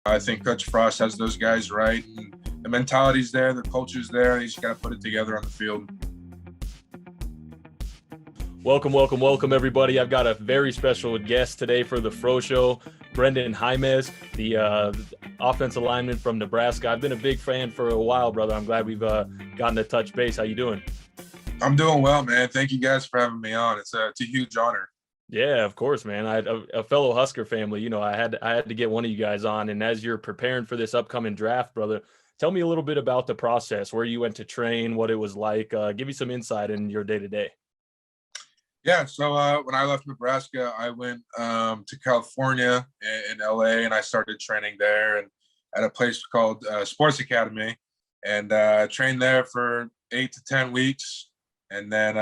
I think Coach Frost has those guys right, and the mentality's there, the culture's there. You just got to put it together on the field. Welcome, everybody. I've got a very special guest today for the Fro Show, Brenden Jaimes, the offensive lineman from Nebraska. I've been a big fan for a while, brother. I'm glad we've gotten to touch base. How you doing? I'm doing well, man. Thank you guys for having me on. It's a huge honor. Yeah, of course, man. I had a fellow Husker family. I had to get one of you guys on. And as you're preparing for this upcoming draft, brother, tell me a little bit about the process, where you went to train, what it was like. Give me some insight in your day-to-day. Yeah, so when I left Nebraska, I went to California in LA, and I started training there and at a place called Sports Academy, and trained there for 8 to 10 weeks, and then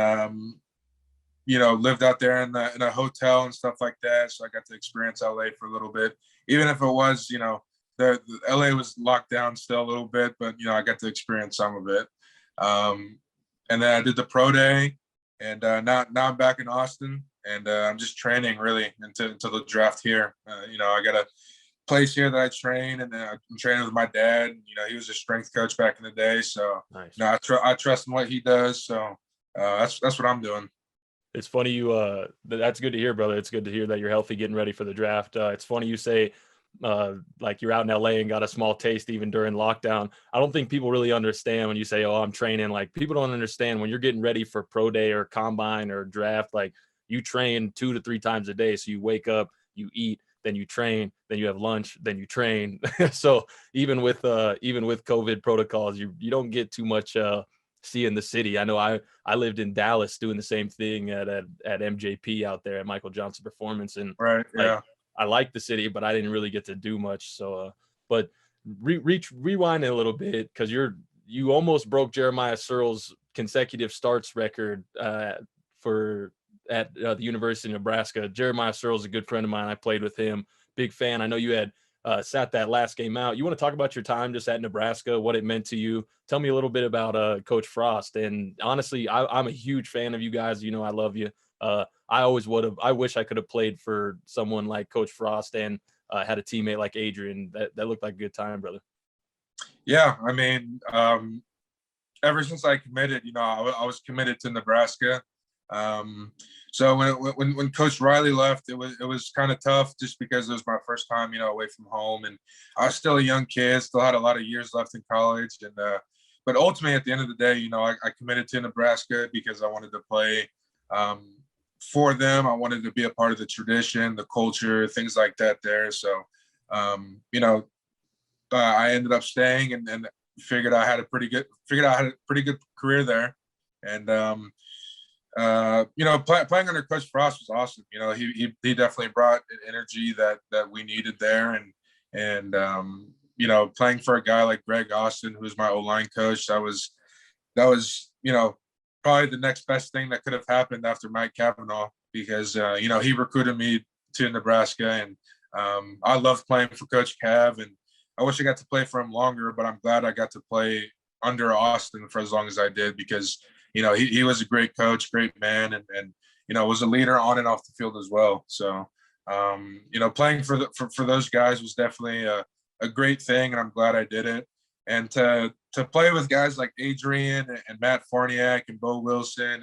lived out there in a hotel and stuff like that. So I got to experience LA for a little bit, even if it was the LA was locked down still a little bit, but I got to experience some of it. And then I did the pro day. And now I'm back in Austin, and I'm just training really until the draft here. I got a place here that I train, and I'm training with my dad. He was a strength coach back in the day, so nice. I trust in what he does. So that's what I'm doing. It's funny that's good to hear, brother. It's good to hear that you're healthy, getting ready for the draft. It's funny you say like you're out in LA and got a small taste even during lockdown. I don't think people really understand when you say, oh, I'm training. Like, people don't understand when you're getting ready for pro day or combine or draft, like, you train 2 to 3 times a day. So you wake up, you eat, then you train, then you have lunch, then you train. So even with COVID protocols, you don't get too much seeing the city. I know I lived in Dallas doing the same thing at MJP out there at Michael Johnson Performance, and right, yeah. I like the city, but I didn't really get to do much. So, but rewind a little bit, because you almost broke Jeremiah Searles' consecutive starts record at the University of Nebraska. Jeremiah Searles is a good friend of mine. I played with him. Big fan. I know you had sat that last game out. You want to talk about your time just at Nebraska, what it meant to you? Tell me a little bit about Coach Frost. And honestly, I'm a huge fan of you guys. I love you. I wish I could have played for someone like Coach Frost and had a teammate like Adrian. That looked like a good time, brother. Yeah, I mean, ever since I committed, I was committed to Nebraska. So when Coach Riley left, it was kind of tough, just because it was my first time, away from home, and I was still a young kid, still had a lot of years left in college, and but ultimately at the end of the day, I committed to Nebraska because I wanted to play for them. I wanted to be a part of the tradition, the culture, things like that there. So, I ended up staying, and figured I had a pretty good career there. And, playing under Coach Frost was awesome. He definitely brought an energy that we needed there. And playing for a guy like Greg Austin, who was my O-line coach, that was, probably the next best thing that could have happened after Mike Cavanaugh, because he recruited me to Nebraska, and I loved playing for Coach Cav, and I wish I got to play for him longer, but I'm glad I got to play under Austin for as long as I did, because he was a great coach, great man, and was a leader on and off the field as well. So playing for those guys was definitely a great thing, and I'm glad I did it. And to play with guys like Adrian and Matt Farniak and Bo Wilson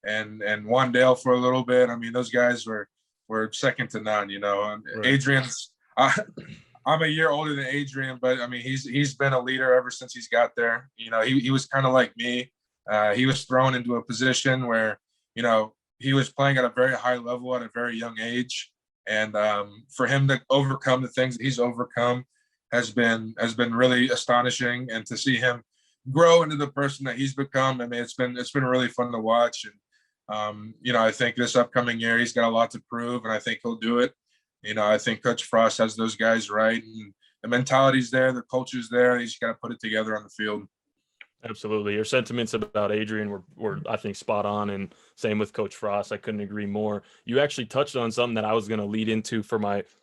and Wandale for a little bit, I mean, those guys were second to none. And right. Adrian's I'm a year older than Adrian, but I mean, he's been a leader ever since he's got there. He was kind of like me. He was thrown into a position where he was playing at a very high level at a very young age, and for him to overcome the things that he's overcome has been really astonishing, and to see him grow into the person that he's become. I mean, it's been really fun to watch. And I think this upcoming year he's got a lot to prove, and I think he'll do it. I think Coach Frost has those guys right, and the mentality's there, the culture's there. He's got to put it together on the field. Absolutely. Your sentiments about Adrian were I think, spot on, and same with Coach Frost. I couldn't agree more. You actually touched on something that I was going to lead into for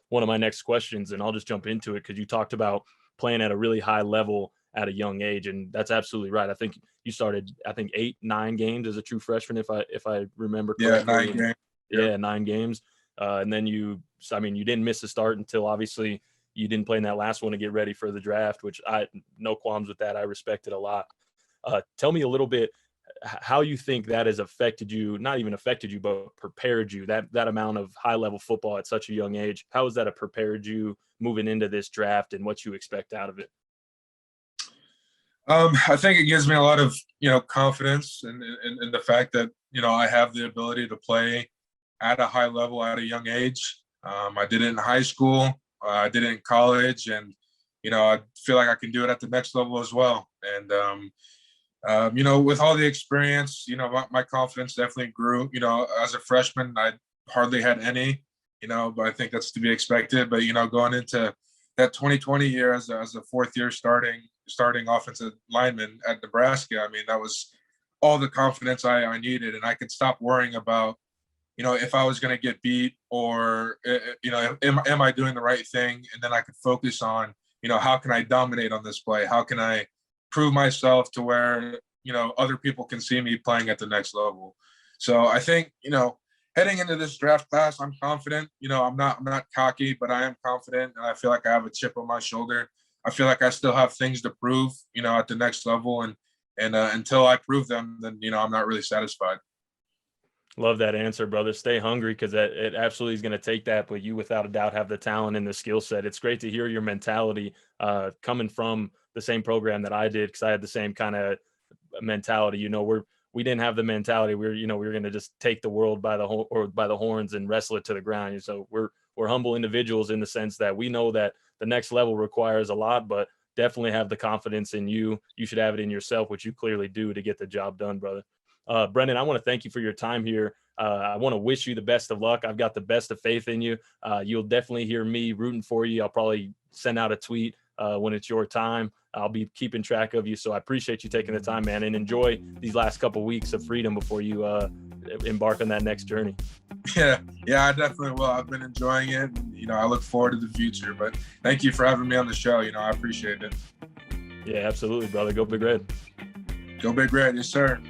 one of my next questions, and I'll just jump into it, because you talked about playing at a really high level at a young age, and that's absolutely right. I think you started, 8, 9 games as a true freshman, if I remember correctly. Yeah, 9 games. Yeah, 9 games. And then you didn't miss a start until obviously you didn't play in that last one to get ready for the draft, which no qualms with that. I respect it a lot. Tell me a little bit how you think that has affected you, not even affected you, but prepared you, that amount of high level football at such a young age. How has that prepared you moving into this draft and what you expect out of it? I think it gives me a lot of, confidence in the fact that, I have the ability to play at a high level at a young age. I did it in high school. I did it in college, and, I feel like I can do it at the next level as well. And, with all the experience, my confidence definitely grew. As a freshman, I hardly had any, but I think that's to be expected. But, going into that 2020 year as a fourth year starting offensive lineman at Nebraska, I mean, that was all the confidence I needed. And I could stop worrying about, if I was going to get beat or, am I doing the right thing? And then I could focus on, how can I dominate on this play? How can I prove myself to where, other people can see me playing at the next level? So I think, heading into this draft class, I'm confident. I'm not cocky, but I am confident, and I feel like I have a chip on my shoulder. I feel like I still have things to prove, at the next level, and until I prove them, then I'm not really satisfied. Love that answer, brother. Stay hungry, because it absolutely is going to take that, but you without a doubt have the talent and the skill set. It's great to hear your mentality coming from the same program that I did, because I had the same kind of mentality. We didn't have the mentality. We were going to just take the world by the horns and wrestle it to the ground. So we're humble individuals in the sense that we know that the next level requires a lot, but definitely have the confidence in you. You should have it in yourself, which you clearly do, to get the job done, brother. Brenden, I want to thank you for your time here. I want to wish you the best of luck. I've got the best of faith in you. You'll definitely hear me rooting for you. I'll probably send out a tweet when it's your time. I'll be keeping track of you. So I appreciate you taking the time, man, and enjoy these last couple of weeks of freedom before you embark on that next journey. Yeah, I definitely will. I've been enjoying it. I look forward to the future, but thank you for having me on the show. I appreciate it. Yeah, absolutely, brother. Go Big Red. Go Big Red. Yes, sir.